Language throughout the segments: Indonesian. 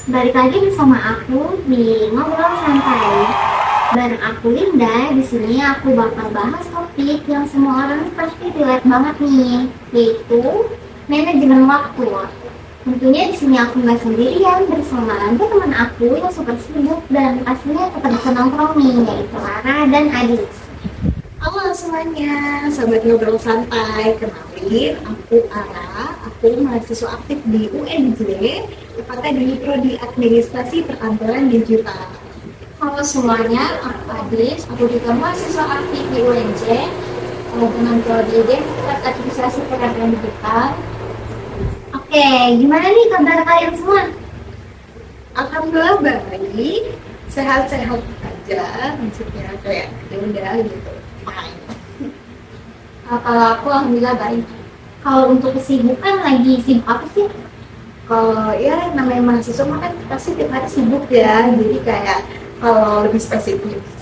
Balik lagi bersama aku di ngobrol santai. Bareng aku Linda, di sini aku bakal bahas topik yang semua orang pasti relate banget nih, yaitu manajemen waktu. Tentunya di sini aku nggak sendirian, bersama ada teman aku yang super sibuk dan pastinya tetap bisa nongkrong nih, yaitu Lara dan Adis. Halo semuanya, sobat ngobrol santai. Kenalin, aku Ara. Aku mahasiswa aktif di UNJ, tepatnya di Prodi Administrasi Perkantoran Digital. Halo semuanya, aku Adis, aku juga mahasiswa aktif di UNJ dengan prodi Demokrat Administrasi Perkantoran Digital. Oke, gimana nih kabar kalian semua? Alhamdulillah baik, sehat-sehat aja. Maksudnya kayak ya udah gitu, fine. Kalau aku alhamdulillah baik. Kalau untuk kesibukan lagi sibuk apa sih? Kalau ya namanya mahasiswa mah kan pasti tiap hari sibuk ya, jadi kayak kalau lebih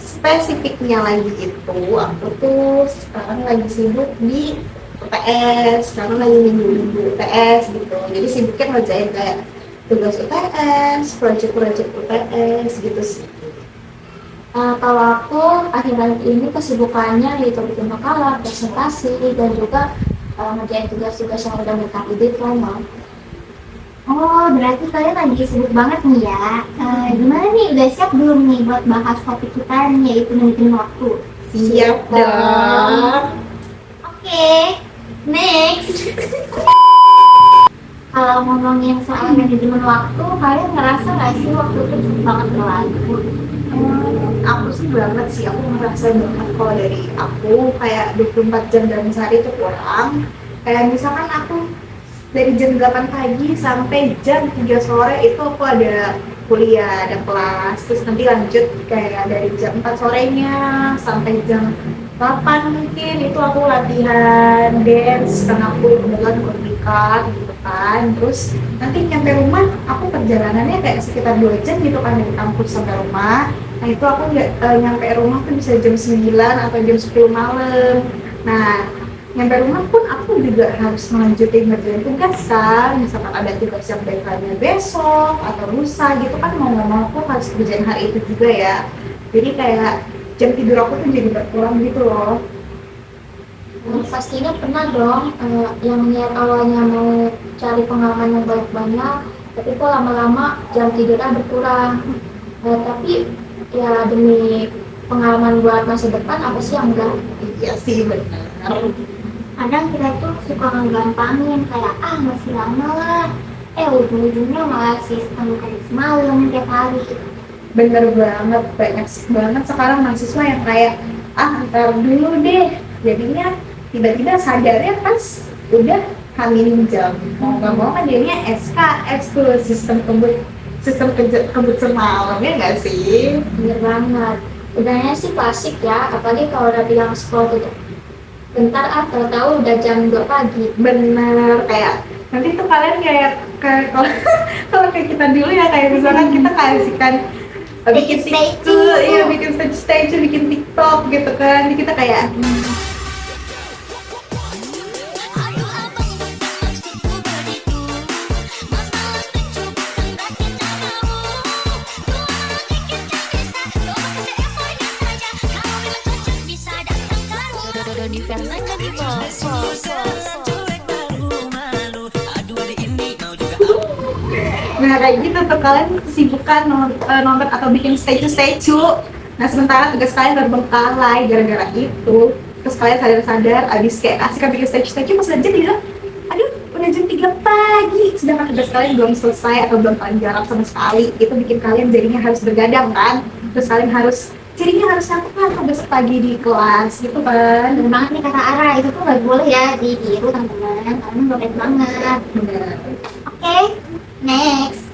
spesifiknya lagi itu aku tuh sekarang lagi sibuk di UTS, sekarang lagi minggu UTS gitu, jadi sibuknya ngerjain kayak tugas UTS, project-project UTS gitu sih. Kalau aku akhir-akhir ini kesibukannya yaitu bikin makalah, presentasi, dan juga ngerjain tugas-tugas yang udah mendekati deadline. Oh, berarti kalian lagi sibuk banget nih ya. Gimana nih, udah siap belum nih buat bahas topik kita nih, yaitu manajemen waktu? Siap dong. Oke, next. Kalau ngomongin soal manajemen waktu, kalian ngerasa nggak sih waktu itu cepet banget berlalu? Aku sih banget sih, aku merasa banget kalau dari aku kayak 24 jam dalam sehari itu kurang. Kayak misalkan aku dari jam 8 pagi sampai jam 3 sore itu aku ada kuliah, ada kelas, terus nanti lanjut kayak dari jam 4 sorenya sampai jam 8 mungkin itu aku latihan dance karena aku kebetulan berpikat gitu kan. Terus nanti nyampe rumah aku perjalanannya kayak sekitar 2 jam gitu kan dari kampus sampai rumah. Nah itu aku nyampe rumah tuh bisa jam 9 atau jam 10 malam. Nah nyampe rumah pun aku juga harus melanjutin ngerjain tugas kan, misalkan ada tugas yang deadline besok atau lusa gitu kan, mau nggak mau aku harus kerjain hari itu juga ya, jadi kayak jam tidur aku tuh jadi berkurang gitu loh. Pastinya pernah dong yang niat awalnya mau cari pengalaman yang banyak, tapi kok lama-lama jam tidurnya berkurang. Tapi ya demi pengalaman buat masa depan apa sih yang enggak? Iya sih benar. Kadang kita tuh suka ngegampangin kayak masih lama lah. Ujung-ujungnya malah sistem kerja malam tiap hari. Bener banget, banyak banget sekarang mahasiswa yang kayak ntar dulu deh, jadinya tiba-tiba sadarnya pas udah hamilin jam, mau nggak mau kan jadinya SKS tuh, sistem kebut semalam, ya nggak sih? Bener banget. Udahnya sih klasik ya, apalagi kalau udah bilang sekolah tutup bentar, tahu-tahu udah jam 2 pagi. Bener, kayak nanti tuh kalian kayak kalau kalau kayak kita dulu ya, kayak misalkan kita kasihkan bikin TikTok, iya bikin stage, bikin TikTok gitu kan, kita kayak nah kayak gitu tuh kalian kesibukan nonton atau bikin statue. Nah sementara tugas kalian terbengkalai gara-gara itu. Terus kalian sadar-sadar abis kayak asik bikin statue pas aja bilang, aduh udah jam 3 pagi, sedangkan tugas kalian belum selesai atau belum kalian garap sama sekali. Itu bikin kalian jadinya harus bergadang kan. Terus kalian jadinya harus lakukan tugas pagi di kelas gitu kan. Bener banget nih kata Ara, itu tuh nggak boleh ya ditiru teman-teman, karena nggak banget. Bener. Oke, next.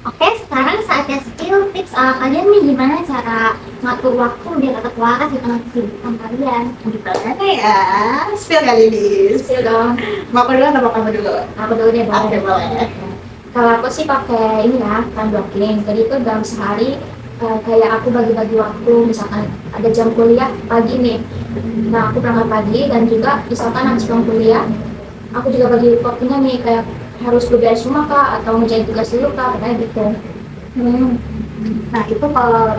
Oke, sekarang saatnya skill tips ala kalian nih, gimana cara ngatur waktu biar tetap waras di tengah kesibukan kalian. Gimana ya? Spill kali ini. Spill dong. Mau aku dulu atau mau kamu dulu? Aku dulu deh, Oke, boleh. Kalau aku sih pakai ini ya, time blocking. Jadi itu dalam sehari kayak aku bagi-bagi waktu, misalkan ada jam kuliah pagi nih. Nah, aku berangkat pagi dan juga misalkan habis pulang kuliah, aku juga bagi waktunya nih kayak harus beberes rumah kah atau ngerjain tugas dulu kah kayak gitu. Nah itu kalau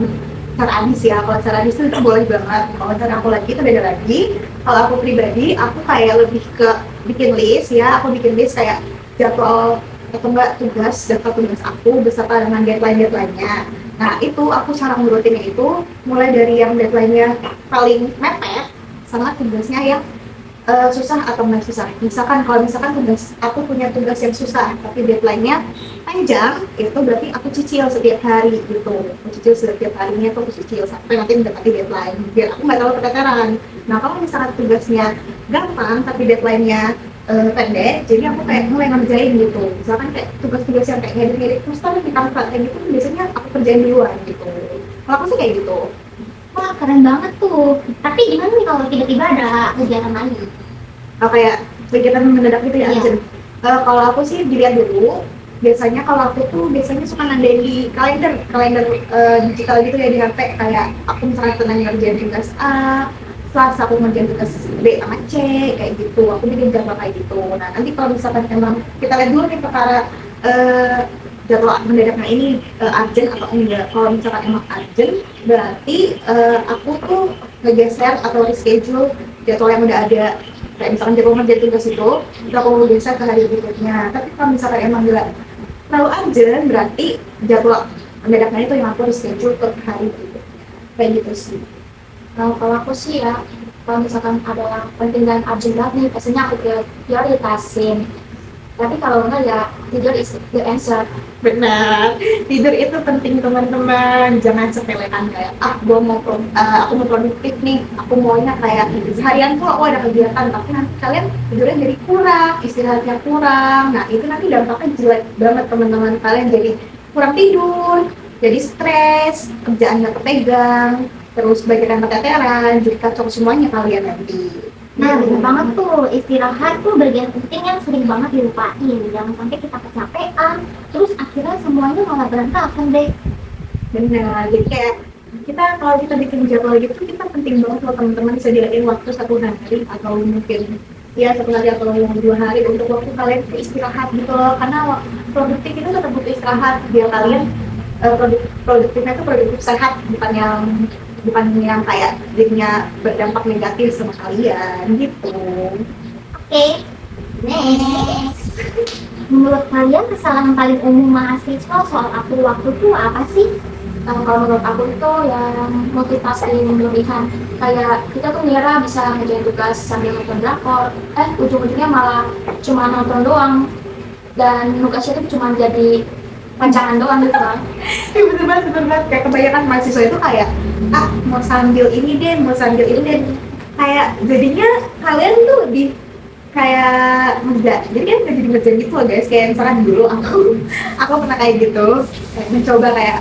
cara Adis ya, kalau cara Adis itu boleh banget. Kalau cara aku lagi itu beda lagi. Kalau aku pribadi, aku kayak lebih ke bikin list ya. Aku bikin list kayak jadwal atau enggak daftar tugas aku beserta dengan deadline-nya. Nah itu aku cara ngurutinnya itu mulai dari yang deadline-nya paling mepet sama tugasnya yang susah atau nggak susah. Misalkan kalau misalkan aku punya tugas yang susah tapi deadline-nya panjang, itu berarti aku cicil setiap hari gitu. Aku cicil setiap harinya tuh aku cicil sampai nanti mendapati deadline biar aku nggak terlalu keteteran. Nah kalau misalkan tugasnya gampang tapi deadline-nya pendek, jadi aku kayak mulai ngerjain gitu. Misalkan kayak tugas-tugas yang kayak ngedit-ngedit poster di Canva kayak gitu biasanya aku kerjain duluan gitu. Kalau aku sih kayak gitu. Wah, keren banget tuh. Tapi gimana nih kalau tiba-tiba ada kegiatan lain? Kayak kegiatan mendadak gitu ya, Iya. Jen? Kalau aku sih dilihat dulu. Biasanya kalau aku tuh biasanya suka nandain di kalender digital gitu ya di HP. Kayak aku misalnya tenang ngerjain tugas A, Selasa aku ngerjain tugas B sama C, kayak gitu. Aku bikin jadwal kayak gitu. Nah nanti kalau misalkan emang kita lihat dulu nih perkara jadwal mendadaknya ini urgent atau enggak. Kalau misalkan emang urgent, berarti aku tuh ngegeser atau reschedule jadwal yang udah ada. Kayak misalkan jadwal ngerjain tugas itu aku geser ke hari berikutnya. Tapi kalau misalkan emang enggak terlalu urgent, berarti jadwal mendadaknya itu yang aku reschedule ke hari berikutnya. Kayak gitu sih. Nah, kalau aku sih ya, kalau misalkan ada yang penting dan urgent banget nih, pastinya aku prioritasin. Tapi kalau enggak ya, tidur is the answer. Benar, tidur itu penting teman-teman. Jangan sepelekan kayak aku mau produktif nih, aku maunya kayak seharian tuh aku ada kegiatan, tapi nanti kalian tidurnya jadi kurang, istirahatnya kurang. Nah itu nanti dampaknya jelek banget teman-teman. Kalian jadi kurang tidur, jadi stres, kerjaan nggak kepegang, terus bagian keteteran, jadi kacau semuanya kalian nanti. Nah, bener banget tuh, istirahat tuh bagian penting yang sering banget dilupain. Jangan sampai kita kecapean, terus akhirnya semuanya malah berantakan deh. Benar, jadi kayak kalau kita bikin jadwal gitu, kita penting banget kalau teman-teman bisa dilihatin waktu 1 hari atau mungkin ya 1 hari atau 2 hari untuk waktu kalian istirahat gitu loh. Karena produktif itu tetap butuh istirahat biar kalian produktifnya itu produktif sehat, bukan yang kayak jadinya berdampak negatif sama kalian gitu. Oke, next. Menurut kalian kesalahan paling umum mahasiswa soal atur waktu tuh apa sih? Kalau menurut aku itu yang motivasi berlebihan. Kayak kita tuh ngira bisa ngerjain tugas sambil nonton drakor, ujung-ujungnya malah cuma nonton doang. Dan tugasnya itu cuma jadi rancangan doang gitu kan. Bener banget, kayak kebanyakan mahasiswa itu kayak mau sambil ini deh, kayak jadinya kalian tuh lebih kayak jadi kan nggak jadi ngerjain gitu loh guys. Kayak misalkan dulu aku pernah kayak gitu, kayak mencoba kayak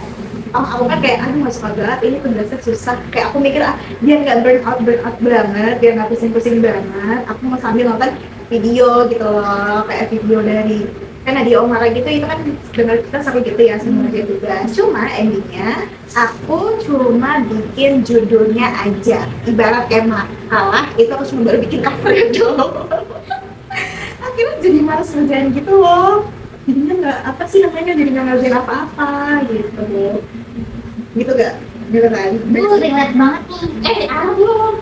aku kan kayak nggak suka banget ini tugasnya susah, kayak aku mikir biar nggak burn out banget, biar nggak pusing banget, aku mau sambil nonton video gitu loh, kayak video dari kan Nadia Omara gitu. Itu kan dengar kita seru gitu ya semua dia tugas. Cuma endingnya aku cuma bikin judulnya aja, ibarat kayak makalah itu aku cuma baru bikin covernya doang. Akhirnya jadi malas ngerjain gitu loh, jadinya jadi nggak ngerjain apa-apa gitu gak? Gitu kan? Relate banget nih. Belum.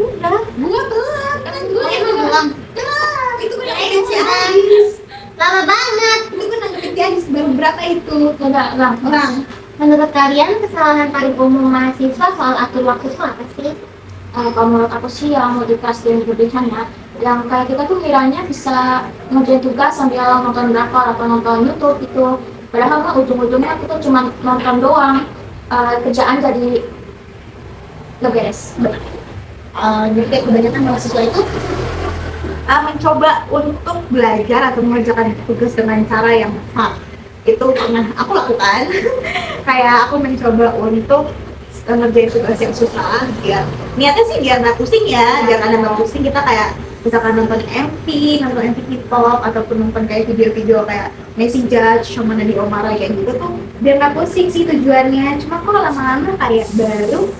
Udah. Gua telat, kan gua Oh, yang emang belum? itu kan Kirain nanggepin si sih, Adis. Lama banget. Itu kan nanggepin si Adis baru berapa itu? Enggak. Orang. Menurut kalian kesalahan paling umum mahasiswa soal atur waktu itu apa sih? Kalau menurut aku sih yang motivasi dan berlebihan ya, yang kayak kita tuh kiranya bisa ngerjain tugas sambil nonton drakor atau nonton YouTube gitu. Padahal mah ujung-ujungnya kita cuma nonton doang, kerjaan jadi nggak beres. Jadi kayak kebanyakan mahasiswa itu mencoba untuk belajar atau mengerjakan tugas dengan cara yang fun. Itu pernah aku lakukan. Kayak aku mencoba untuk ngerjain tugas yang susah, biar niatnya sih biar nggak pusing ya, biar nggak pusing. Kita kayak misalkan nonton MV K-pop ataupun nonton kayak video-video kayak Messi Judge sama Nadia Omara kayak gitu tuh biar nggak pusing sih tujuannya. Cuma kok lama-lama kayak baru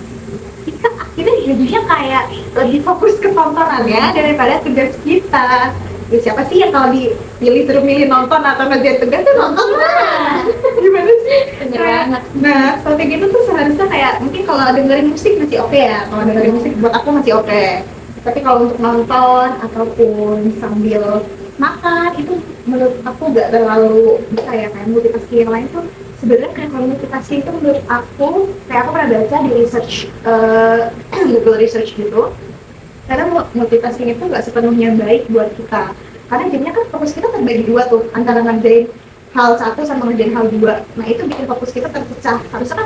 kita akhirnya jadinya kayak lebih fokus ke tontonannya daripada tugas kita Ya siapa sih yang kalau dipilih suruh milih nonton atau ngerjain tugas tuh nonton lah. Gimana sih? Bener Kayak- banget. Nah, kalau kayak gitu tuh seharusnya kayak mungkin kalau dengerin musik masih oke ya. Kalau dengerin musik buat aku masih oke. Tapi kalau untuk nonton ataupun sambil makan itu menurut aku nggak terlalu bisa ya, kayak multitasking yang lain tuh sebenarnya kayak kalau multitasking itu menurut aku kayak aku pernah baca di research Google research gitu, karena multitasking itu nggak sepenuhnya baik buat kita, karena jadinya kan fokus kita terbagi dua tuh antara ngerjain hal satu sama ngerjain hal dua. Nah itu bikin fokus kita terpecah. Harusnya kan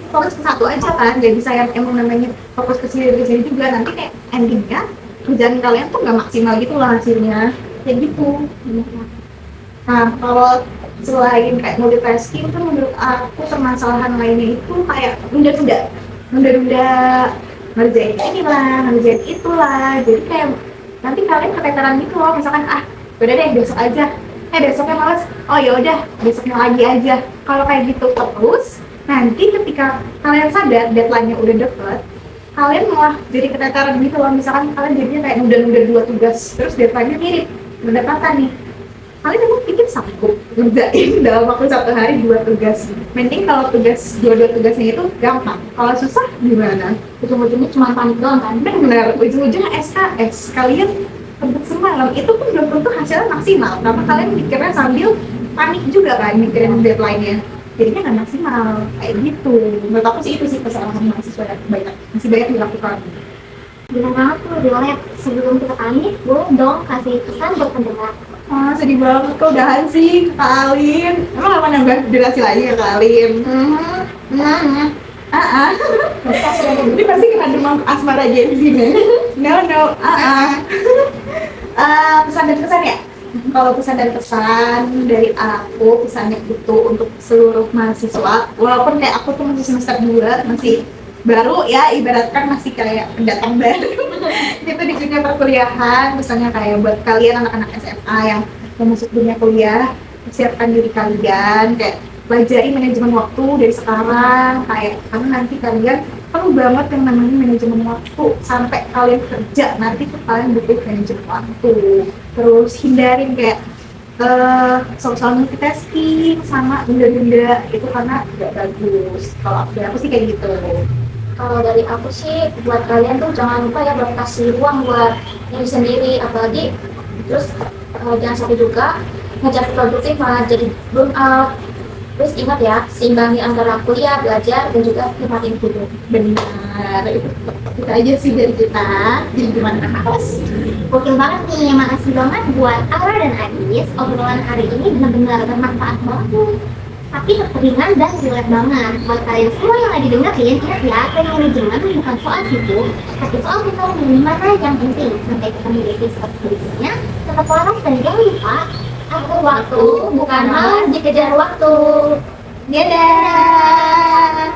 fokus ke satu aja kan, nggak bisa yang emang namanya fokus ke sini juga, nanti kayak endingnya kerjaan kalian tuh nggak maksimal gitu lah hasilnya, kayak gitu. Nah kalau selain kayak multitasking tuh menurut aku permasalahan lainnya itu kayak nunda-nunda ngerjain inilah, ngerjain itulah. Jadi kayak nanti kalian keteteran gitu loh, misalkan udah deh besok aja, besoknya males, oh ya udah besoknya lagi aja. Kalau kayak gitu terus, nanti ketika kalian sadar deadline-nya udah deket, kalian malah jadi keteteran gitu loh. Misalkan kalian jadinya kayak nunda-nunda 2 tugas, terus deadline-nya mirip, berdekatan nih. Kalian emang pikir sanggup ngerjain dalam waktu 1 hari 2 tugas? Mending kalau dua tugasnya itu gampang. Kalau susah gimana? Ujung-ujungnya cuma panik doang kan. Benar, ujung-ujungnya SKS. Kalian tebet semalam, itu pun belum tentu hasilnya maksimal. Karena kalian mikirnya sambil panik juga kan, mikirin deadline-nya. Jadinya nggak maksimal, kayak gitu. Menurut aku sih itu sih kesalahan mahasiswa masih banyak dilakukan. Bener banget tuh, Violet. Sebelum kita pamit, boleh dong kasih pesan buat pendengar. Sedih banget kok, udahan sih Kak Alin. Emang apa nambah durasi lagi ya Kak Alin? Ini pasti kena demam asmara Gen Z nih. No. Pesan dan pesan ya? Kalau pesan dan pesan dari aku, pesannya itu untuk seluruh mahasiswa. Walaupun kayak aku tuh masih semester 2, masih baru ya, ibaratkan masih kayak pendatang baru gitu di dunia perkuliahan. Misalnya kayak buat kalian anak-anak SMA yang mau masuk dunia kuliah, siapkan diri kalian, kayak pelajari manajemen waktu dari sekarang, kayak karena nanti kalian perlu banget yang namanya manajemen waktu. Sampai kalian kerja nanti tuh kalian butuh manajemen waktu. Terus hindarin kayak soal multitasking sama nunda-nunda itu, karena gak bagus. Kalau aku sih kayak gitu. Kalau dari aku sih, buat kalian tuh jangan lupa ya buat kasih ruang buat diri sendiri, apalagi terus jangan sampai juga ngejar produktif malah jadi burn out. Terus ingat ya, seimbangi antara kuliah, belajar, dan juga nikmatin hidup. Benar, itu aja sih dari kita. Jadi gimana Mas? Gokil banget nih, makasih banget buat Ara dan Adis. Obrolan hari ini benar-benar bermanfaat banget nih. Tapi ringan dan relate banget. Buat kalian semua yang lagi dengerin, ingat ya, time management bukan soal sibuk, tapi soal kita memilih mana yang penting. Sampai ketemu di episode berikutnya. Tetap waras dan jangan lupa, atur waktu bukan malah dikejar waktu. Dadah!